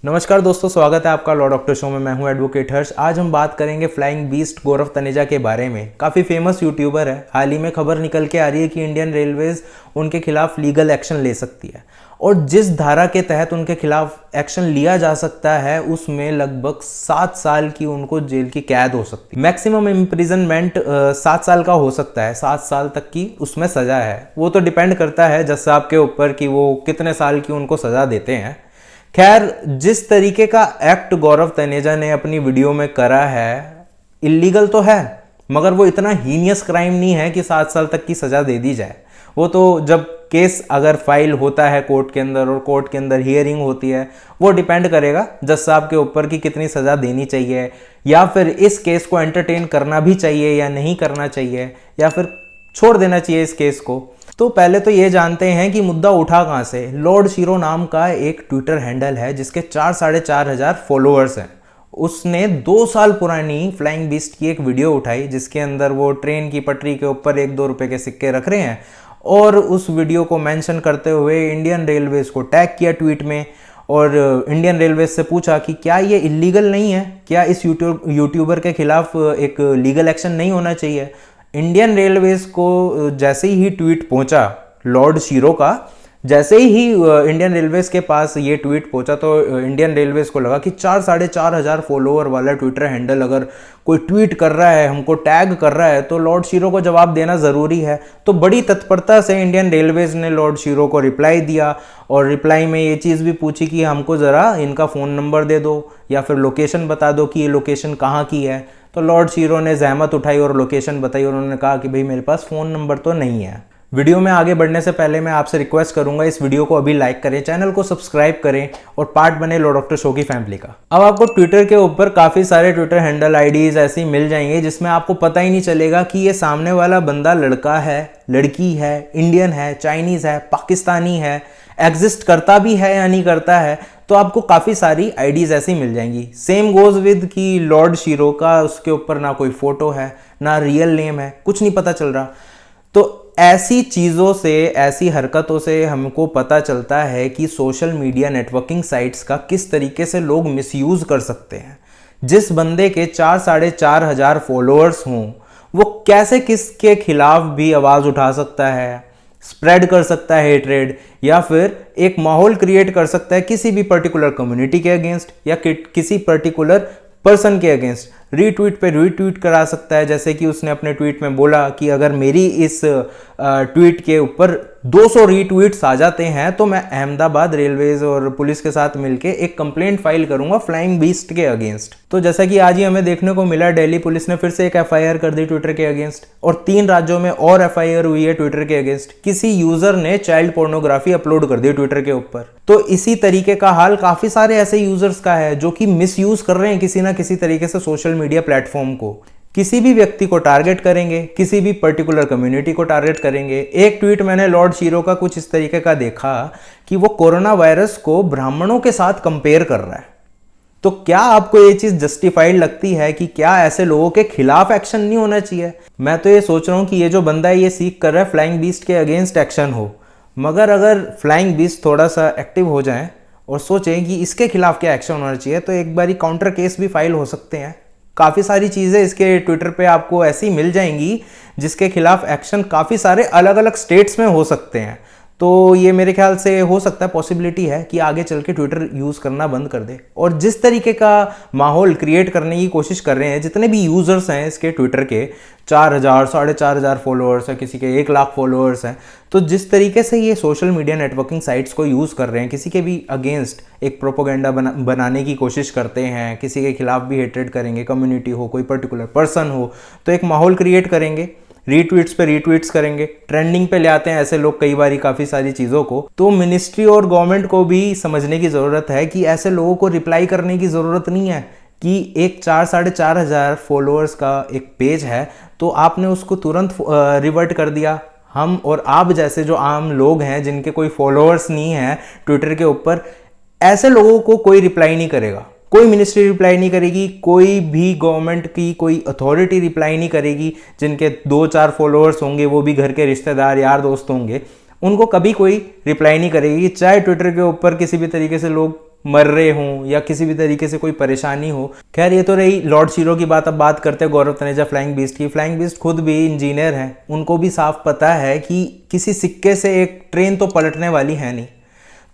नमस्कार दोस्तों, स्वागत है आपका लॉ डॉक्टर शो में। मैं हूं एडवोकेट हर्ष। आज हम बात करेंगे फ्लाइंग बीस्ट गौरव तनेजा के बारे में। काफ़ी फेमस यूट्यूबर है। हाल ही में खबर निकल के आ रही है कि इंडियन रेलवेज उनके खिलाफ लीगल एक्शन ले सकती है और जिस धारा के तहत उनके खिलाफ एक्शन लिया जा सकता है उसमें लगभग 7 साल की उनको जेल की कैद हो सकती है। मैक्सिमम इम्प्रिजनमेंट 7 साल का हो सकता है। 7 साल तक की उसमें सजा है। वो तो डिपेंड करता है जज साहब के ऊपर कि वो कितने साल की उनको सजा देते हैं। खैर, जिस तरीके का एक्ट गौरव तनेजा ने अपनी वीडियो में करा है, इलीगल तो है मगर वो इतना हीनियस क्राइम नहीं है कि 7 साल तक की सजा दे दी जाए। वो तो जब केस अगर फाइल होता है कोर्ट के अंदर और कोर्ट के अंदर हियरिंग होती है, वो डिपेंड करेगा जज साहब के ऊपर कि कितनी सजा देनी चाहिए, या फिर इस केस को एंटरटेन करना भी चाहिए या नहीं करना चाहिए, या फिर छोड़ देना चाहिए इस केस को। तो पहले तो ये जानते हैं कि मुद्दा उठा कहां से। लॉर्ड शीरो नाम का एक ट्विटर हैंडल है जिसके 4-4.5 हजार फॉलोअर्स हैं। उसने 2 साल पुरानी फ्लाइंग बीस्ट की एक वीडियो उठाई जिसके अंदर वो ट्रेन की पटरी के ऊपर 1-2 रुपए के सिक्के रख रहे हैं और उस वीडियो को मेंशन करते हुए इंडियन रेलवेज को टैग किया ट्वीट में और इंडियन रेलवेज से पूछा कि क्या ये इलीगल नहीं है, क्या इस यूट्यूबर के खिलाफ एक लीगल एक्शन नहीं होना चाहिए। इंडियन रेलवेज को जैसे ही ट्वीट पहुंचा लॉर्ड शीरो का, जैसे ही इंडियन रेलवेज के पास ये ट्वीट पहुंचा तो इंडियन रेलवेज को लगा कि 4-4.5 हजार फॉलोअर वाला ट्विटर हैंडल अगर कोई ट्वीट कर रहा है, हमको टैग कर रहा है, तो लॉर्ड शीरो को जवाब देना ज़रूरी है। तो बड़ी तत्परता से इंडियन रेलवेज ने लॉर्ड शीरो को रिप्लाई दिया और रिप्लाई में ये चीज़ भी पूछी कि हमको ज़रा इनका फ़ोन नंबर दे दो या फिर लोकेशन बता दो कि ये लोकेशन कहाँ की है। तो लॉर्ड शीरो ने जहमत उठाई और लोकेशन बताई और उन्होंने कहा कि भाई मेरे पास फ़ोन नंबर तो नहीं है। वीडियो में आगे बढ़ने से पहले मैं आपसे रिक्वेस्ट करूंगा, इस वीडियो को अभी लाइक करें, चैनल को सब्सक्राइब करें और पार्ट बने लॉ डॉक्टर शो की फैमिली का। अब आपको ट्विटर के ऊपर काफ़ी सारे ट्विटर हैंडल आईडीज ऐसी मिल जाएंगे जिसमें आपको पता ही नहीं चलेगा कि ये सामने वाला बंदा लड़का है, लड़की है, इंडियन है, चाइनीज़ है, पाकिस्तानी है, एग्जिस्ट करता भी है या नहीं करता है। तो आपको काफ़ी सारी आईडीज ऐसी मिल जाएंगी। सेम गोज विद कि लॉर्ड शीरो का उसके ऊपर ना कोई फोटो है, ना रियल नेम है, कुछ नहीं पता चल रहा। तो ऐसी चीज़ों से, ऐसी हरकतों से हमको पता चलता है कि सोशल मीडिया नेटवर्किंग साइट्स का किस तरीके से लोग मिसयूज़ कर सकते हैं। जिस बंदे के 4-4.5 हजार फॉलोअर्स हों, वो कैसे किसके खिलाफ भी आवाज़ उठा सकता है, स्प्रेड कर सकता है हेट्रेड, या फिर एक माहौल क्रिएट कर सकता है किसी भी पर्टिकुलर कम्युनिटी के अगेंस्ट या किसी पर्टिकुलर पर्सन के अगेंस्ट। रीट्वीट पे रीट्वीट करा सकता है, जैसे कि उसने अपने ट्वीट में बोला कि अगर मेरी इस ट्वीट के ऊपर 200 रीट्वीट्स आ जाते हैं तो मैं अहमदाबाद रेलवेज और पुलिस के साथ मिलके एक कंप्लेंट फाइल करूंगा फ्लाइंग बीस्ट के अगेंस्ट। तो जैसा कि आज ही हमें देखने को मिला, दिल्ली पुलिस ने फिर से एक एफआईआर कर दी ट्विटर के अगेंस्ट और 3 राज्यों में और एफआईआर हुई है ट्विटर के अगेंस्ट। किसी यूजर ने चाइल्ड पोर्नोग्राफी अपलोड कर दी ट्विटर के ऊपर। तो इसी तरीके का हाल काफी सारे ऐसे यूजर्स का है जो कि मिसयूज कर रहे हैं किसी ना किसी तरीके से सोशल मीडिया प्लेटफॉर्म को। किसी भी व्यक्ति को टारगेट करेंगे, किसी भी पर्टिकुलर कम्युनिटी को टारगेट करेंगे। एक ट्वीट मैंने लॉर्ड शीरो का कुछ इस तरीके का देखा कि वो कोरोना वायरस को ब्राह्मणों के साथ कंपेयर कर रहा है। तो क्या आपको ये चीज जस्टिफाइड लगती है कि क्या ऐसे लोगों के खिलाफ एक्शन नहीं होना चाहिए? मैं तो ये सोच रहा हूं कि ये जो बंदा है ये सीख कर रहा है फ्लाइंग बीस्ट के अगेंस्ट एक्शन हो, मगर अगर फ्लाइंग बीस्ट थोड़ा सा एक्टिव हो जाए और सोचें कि इसके खिलाफ क्या एक्शन होना चाहिए, तो एक बारी काउंटर केस भी फाइल हो सकते हैं। काफ़ी सारी चीज़ें इसके ट्विटर पे आपको ऐसी मिल जाएंगी जिसके खिलाफ एक्शन काफ़ी सारे अलग अलग स्टेट्स में हो सकते हैं। तो ये मेरे ख्याल से हो सकता है, पॉसिबिलिटी है कि आगे चल के ट्विटर यूज़ करना बंद कर दे। और जिस तरीके का माहौल क्रिएट करने की कोशिश कर रहे हैं जितने भी यूज़र्स हैं इसके ट्विटर के, 4,000 4,500 फॉलोअर्स है, किसी के 1 लाख फॉलोअर्स हैं, तो जिस तरीके से ये सोशल मीडिया नेटवर्किंग साइट्स को यूज़ कर रहे हैं, किसी के भी अगेंस्ट एक प्रोपोगेंडा बनाने की कोशिश करते हैं, किसी के खिलाफ भी हेट्रेड करेंगे, कम्युनिटी हो, कोई पर्टिकुलर पर्सन हो, तो एक माहौल क्रिएट करेंगे, रीट्वीट्स पे रीट्वीट्स करेंगे, ट्रेंडिंग पे ले आते हैं ऐसे लोग कई बारी काफ़ी सारी चीज़ों को। तो मिनिस्ट्री और गवर्नमेंट को भी समझने की ज़रूरत है कि ऐसे लोगों को रिप्लाई करने की ज़रूरत नहीं है कि एक 4-4.5 हजार फॉलोअर्स का एक पेज है तो आपने उसको तुरंत रिवर्ट कर दिया। हम और आप जैसे जो आम लोग हैं जिनके कोई फॉलोअर्स नहीं है ट्विटर के ऊपर, ऐसे लोगों को कोई रिप्लाई नहीं करेगा, कोई मिनिस्ट्री रिप्लाई नहीं करेगी, कोई भी गवर्नमेंट की कोई अथॉरिटी रिप्लाई नहीं करेगी। जिनके 2-4 फॉलोअर्स होंगे, वो भी घर के रिश्तेदार यार दोस्त होंगे, उनको कभी कोई रिप्लाई नहीं करेगी। चाहे ट्विटर के ऊपर किसी भी तरीके से लोग मर रहे हों या किसी भी तरीके से कोई परेशानी हो। खैर ये तो रही लॉर्ड शीरो की बात। अब बात करते हैं गौरव तनेजा फ्लाइंग बीस्ट की। फ्लाइंग बीस्ट खुद भी इंजीनियर हैं, उनको भी साफ पता है कि किसी सिक्के से एक ट्रेन तो पलटने वाली है नहीं।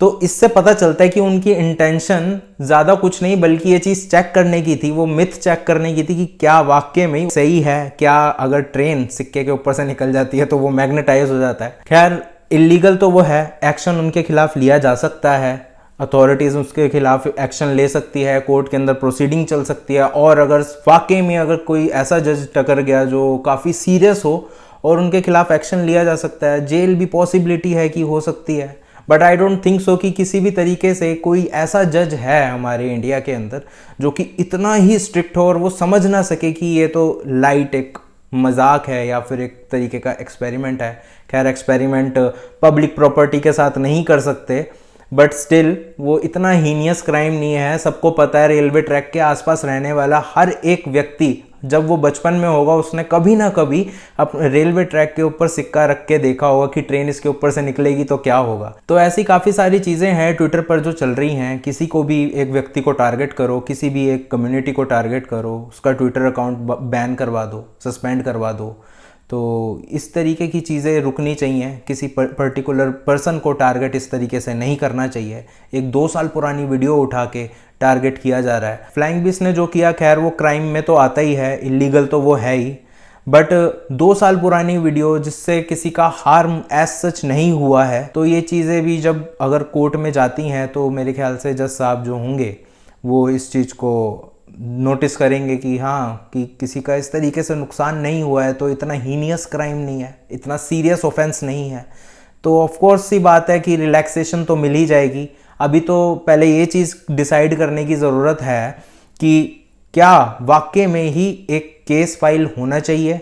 तो इससे पता चलता है कि उनकी इंटेंशन ज़्यादा कुछ नहीं बल्कि ये चीज़ चेक करने की थी, वो मिथ चेक करने की थी कि क्या वाकई में सही है, क्या अगर ट्रेन सिक्के के ऊपर से निकल जाती है तो वो मैग्नेटाइज हो जाता है। खैर इलीगल तो वो है, एक्शन उनके खिलाफ लिया जा सकता है, अथॉरिटीज़ उसके खिलाफ एक्शन ले सकती है, कोर्ट के अंदर प्रोसीडिंग चल सकती है। और अगर वाकई में अगर कोई ऐसा जज टकर गया जो काफ़ी सीरियस हो और उनके खिलाफ एक्शन लिया जा सकता है, जेल भी पॉसिबिलिटी है कि हो सकती है। But I don't think so कि किसी भी तरीके से कोई ऐसा जज है हमारे इंडिया के अंदर जो कि इतना ही स्ट्रिक्ट हो और वो समझ ना सके कि ये तो लाइट एक मजाक है या फिर एक तरीके का एक्सपेरिमेंट है। खैर एक्सपेरिमेंट पब्लिक प्रॉपर्टी के साथ नहीं कर सकते, बट स्टिल वो इतना हीनियस क्राइम नहीं है। सबको पता है रेलवे ट्रैक के आसपास रहने वाला हर एक व्यक्ति जब वो बचपन में होगा उसने कभी ना कभी अपने रेलवे ट्रैक के ऊपर सिक्का रख के देखा होगा कि ट्रेन इसके ऊपर से निकलेगी तो क्या होगा। तो ऐसी काफ़ी सारी चीज़ें हैं ट्विटर पर जो चल रही हैं। किसी को भी एक व्यक्ति को टारगेट करो, किसी भी एक कम्युनिटी को टारगेट करो, उसका ट्विटर अकाउंट बैन करवा दो, सस्पेंड करवा दो। तो इस तरीके की चीज़ें रुकनी चाहिए। किसी पर्टिकुलर पर्सन को टारगेट इस तरीके से नहीं करना चाहिए। एक 2 साल पुरानी वीडियो उठा के टारगेट किया जा रहा है। फ्लाइंग बीस्ट ने जो किया खैर वो क्राइम में तो आता ही है, इलीगल तो वो है ही, बट 2 साल पुरानी वीडियो जिससे किसी का हार्म एज सच नहीं हुआ है, तो ये चीज़ें भी जब अगर कोर्ट में जाती हैं तो मेरे ख्याल से जज साहब जो होंगे वो इस चीज़ को नोटिस करेंगे कि हाँ कि किसी का इस तरीके से नुकसान नहीं हुआ है तो इतना हीनियस क्राइम नहीं है, इतना सीरियस ऑफेंस नहीं है। तो ऑफ कोर्स सी बात है कि रिलैक्सेशन तो मिल ही जाएगी। अभी तो पहले ये चीज़ डिसाइड करने की ज़रूरत है कि क्या वाकई में ही एक केस फाइल होना चाहिए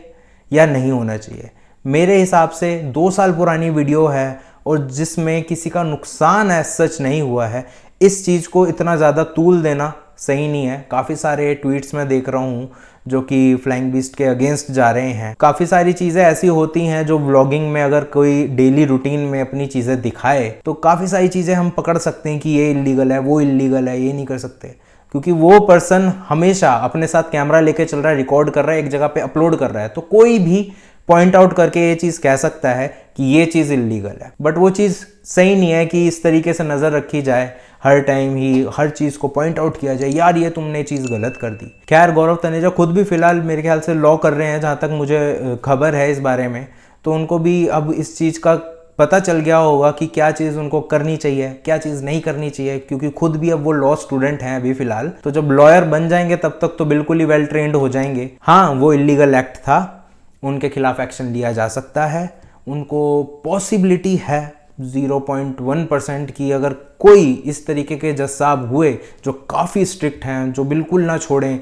या नहीं होना चाहिए। मेरे हिसाब से 2 साल पुरानी वीडियो है और जिसमें किसी का नुकसान एज सच नहीं हुआ है, इस चीज़ को इतना ज़्यादा तूल देना सही नहीं है। काफ़ी सारे ट्वीट्स मैं देख रहा हूँ जो कि फ्लाइंग बीस्ट के अगेंस्ट जा रहे हैं। काफ़ी सारी चीज़ें ऐसी होती हैं जो व्लॉगिंग में अगर कोई डेली रूटीन में अपनी चीज़ें दिखाए तो काफ़ी सारी चीज़ें हम पकड़ सकते हैं कि ये इलीगल है, वो इलीगल है, ये नहीं कर सकते, क्योंकि वो पर्सन हमेशा अपने साथ कैमरा लेके चल रहा है, रिकॉर्ड कर रहा है, एक जगह पे अपलोड कर रहा है। तो कोई भी पॉइंट आउट करके ये चीज़ कह सकता है कि ये चीज़ इलीगल है, बट वो चीज़ सही नहीं है कि इस तरीके से नज़र रखी जाए, हर टाइम ही हर चीज़ को पॉइंट आउट किया जाए, यार ये तुमने चीज़ गलत कर दी। खैर गौरव तनेजा खुद भी फिलहाल मेरे ख्याल से लॉ कर रहे हैं, जहाँ तक मुझे खबर है इस बारे में। तो उनको भी अब इस चीज़ का पता चल गया होगा कि क्या चीज़ उनको करनी चाहिए, क्या चीज़ नहीं करनी चाहिए, क्योंकि खुद भी अब वो लॉ स्टूडेंट हैं अभी फिलहाल। तो जब लॉयर बन जाएंगे तब तक तो बिल्कुल ही वेल ट्रेंड हो जाएंगे। हाँ वो इलीगल एक्ट था, उनके खिलाफ एक्शन लिया जा सकता है, उनको पॉसिबिलिटी है 0.1% की अगर कोई इस तरीके के जज साहब हुए जो काफ़ी स्ट्रिक्ट हैं, जो बिल्कुल ना छोड़ें,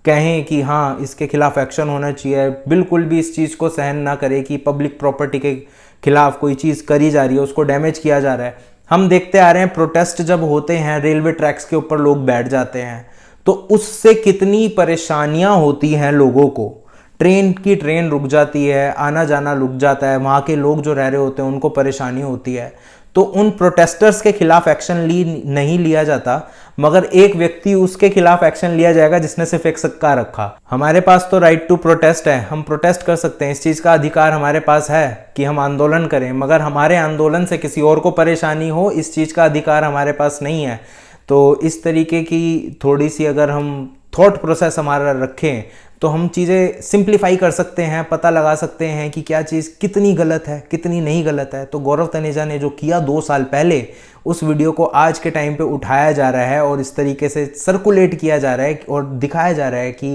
कहें कि हाँ इसके खिलाफ एक्शन होना चाहिए, बिल्कुल भी इस चीज़ को सहन ना करे कि पब्लिक प्रॉपर्टी के खिलाफ कोई चीज़ करी जा रही है, उसको डैमेज किया जा रहा है। हम देखते आ रहे हैं प्रोटेस्ट जब होते हैं, रेलवे ट्रैक्स के ऊपर लोग बैठ जाते हैं, तो उससे कितनी परेशानियां होती हैं लोगों को। ट्रेन रुक जाती है, आना जाना रुक जाता है, वहाँ के लोग जो रह रहे होते हैं उनको परेशानी होती है। तो उन प्रोटेस्टर्स के खिलाफ एक्शन नहीं लिया जाता, मगर एक व्यक्ति उसके खिलाफ एक्शन लिया जाएगा जिसने सिर्फ एक सिक्का रखा। हमारे पास तो राइट टू प्रोटेस्ट है, हम प्रोटेस्ट कर सकते हैं, इस चीज़ का अधिकार हमारे पास है कि हम आंदोलन करें, मगर हमारे आंदोलन से किसी और को परेशानी हो इस चीज़ का अधिकार हमारे पास नहीं है। तो इस तरीके की थोड़ी सी अगर हम थॉट प्रोसेस हमारा रखें तो हम चीज़ें सिंप्लीफाई कर सकते हैं, पता लगा सकते हैं कि क्या चीज़ कितनी गलत है, कितनी नहीं गलत है। तो गौरव तनेजा ने जो किया 2 साल पहले, उस वीडियो को आज के टाइम पे उठाया जा रहा है और इस तरीके से सर्कुलेट किया जा रहा है और दिखाया जा रहा है कि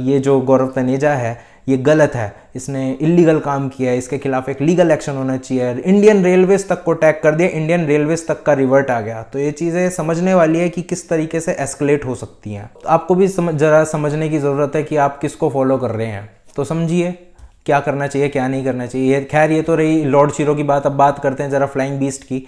ये जो गौरव तनेजा है ये गलत है, इसने इलीगल काम किया है, इसके खिलाफ एक लीगल एक्शन होना चाहिए। इंडियन रेलवेज तक को टैग कर दिया, इंडियन रेलवेज तक का रिवर्ट आ गया। तो ये चीज़ें समझने वाली है कि किस तरीके से एस्केलेट हो सकती हैं। तो आपको भी ज़रा समझने की ज़रूरत है कि आप किसको फॉलो कर रहे हैं। तो समझिए क्या करना चाहिए, क्या नहीं करना चाहिए। खैर ये तो रही लॉर्ड शीरो की बात। अब बात करते हैं ज़रा फ्लाइंग बीस्ट की।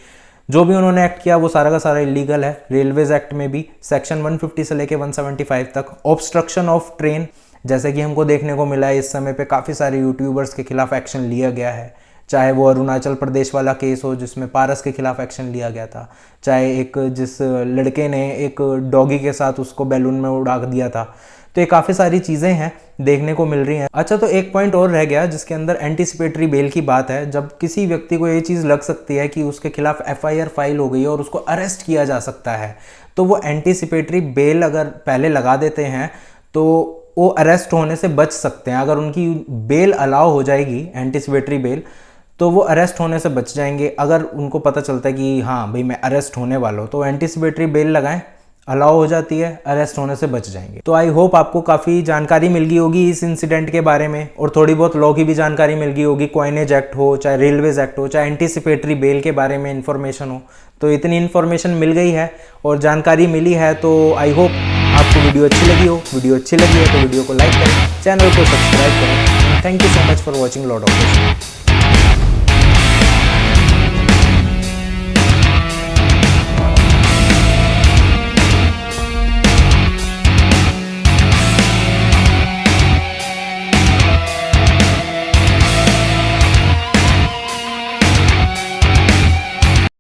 जो भी उन्होंने एक्ट किया वो सारा का सारा इलीगल है। रेलवेज एक्ट में भी सेक्शन 150 से लेके 175 तक ऑब्स्ट्रक्शन ऑफ ट्रेन, जैसे कि हमको देखने को मिला है इस समय पे काफ़ी सारे यूट्यूबर्स के खिलाफ एक्शन लिया गया है, चाहे वो अरुणाचल प्रदेश वाला केस हो जिसमें पारस के खिलाफ एक्शन लिया गया था, चाहे एक जिस लड़के ने एक डॉगी के साथ उसको बैलून में उड़ा दिया था। तो ये काफ़ी सारी चीज़ें हैं देखने को मिल रही हैं। अच्छा, तो एक पॉइंट और रह गया जिसके अंदर एंटीसिपेटरी बेल की बात है। जब किसी व्यक्ति को ये चीज़ लग सकती है कि उसके खिलाफ एफआईआर फाइल हो गई है और उसको अरेस्ट किया जा सकता है, तो वो एंटीसिपेटरी बेल अगर पहले लगा देते हैं तो वो अरेस्ट होने से बच सकते हैं। अगर उनकी बेल अलाउ हो जाएगी, एंटीसिपेटरी बेल, तो वो अरेस्ट होने से बच जाएंगे। अगर उनको पता चलता है कि हाँ भाई मैं अरेस्ट होने वाला हूँ, तो एंटीसिपेटरी बेल लगाएं, अलाउ हो जाती है, अरेस्ट होने से बच जाएंगे। तो आई होप आपको काफ़ी जानकारी मिल गई होगी इस इंसिडेंट के बारे में, और थोड़ी बहुत लॉ की भी जानकारी मिल गई होगी। कॉइनेज एक्ट हो, चाहे रेलवेज एक्ट हो, चाहे एंटीसिपेटरी बेल के बारे में इन्फॉर्मेशन हो, तो इतनी इन्फॉर्मेशन मिल गई है और जानकारी मिली है। तो आई होप आपको वीडियो अच्छी लगी हो। वीडियो अच्छी लगी है तो वीडियो को लाइक करें, चैनल को सब्सक्राइब करें। Thank you so much for watching law doctor.